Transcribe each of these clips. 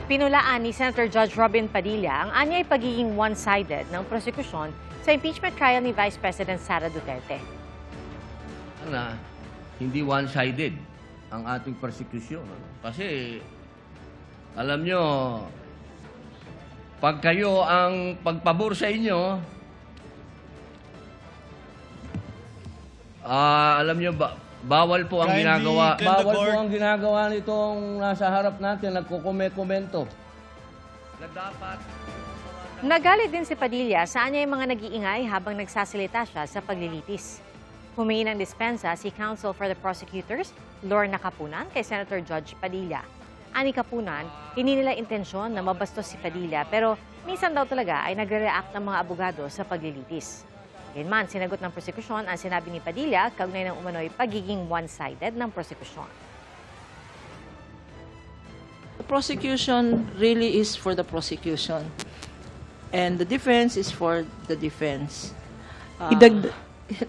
Pinulaan ni Senator Judge Robin Padilla ang anyay pagiging one-sided ng prosekusyon sa impeachment trial ni Vice President Sara Duterte. Hindi one-sided ang ating persecution. Kasi, alam nyo, pag kayo ang pagpabor sa inyo, alam nyo, bawal po ang ginagawa. Bawal po ang ginagawa nitong nasa harap natin, nagkukomento. Nagalit din si Padilla sa anyay mga nag-iingay habang nagsasalita siya sa paglilitis. Humingi ng dispensa si Counsel for the Prosecutors, Lorna Capunan, kay Senator Judge Padilla. Ani Capunan, hindi nila intensyon na mabastos si Padilla pero minsan daw talaga ay nagre-react ng mga abogado sa paglilitis. Gayunman, sinagot ng prosekusyon ang sinabi ni Padilla kaugnay ng umano'y pagiging one-sided ng prosekusyon. The prosecution really is for the prosecution. And the defense is for the defense.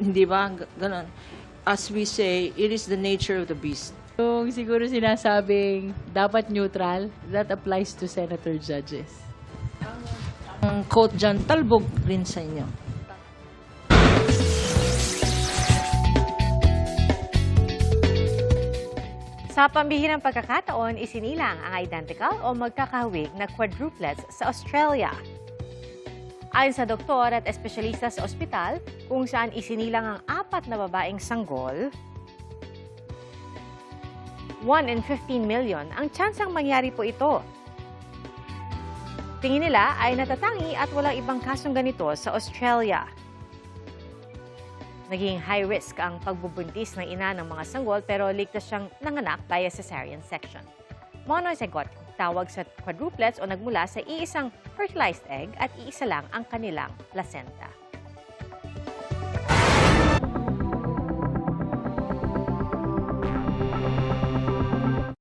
Hindi ba? Ganon. As we say, it is the nature of the beast. Yung siguro sinasabing dapat neutral, that applies to senator judges. Ang quote dyan, talbog rin sa inyo. Sa pambihirang pagkakataon, isinilang ang identical o magkakahawig na quadruplets sa Australia. Ayon sa doktor at espesyalista sa ospital, kung saan isinilang ang 4 na babaeng sanggol, 1 in 15 million ang tsansang mangyari po ito. Tingin nila ay natatangi at walang ibang kasong ganito sa Australia. Naging high risk ang pagbubuntis ng ina ng mga sanggol pero ligtas siyang nanganak via cesarean section. Monozygote, tawag sa quadruplets o nagmula sa iisang fertilized egg at iisa lang ang kanilang placenta.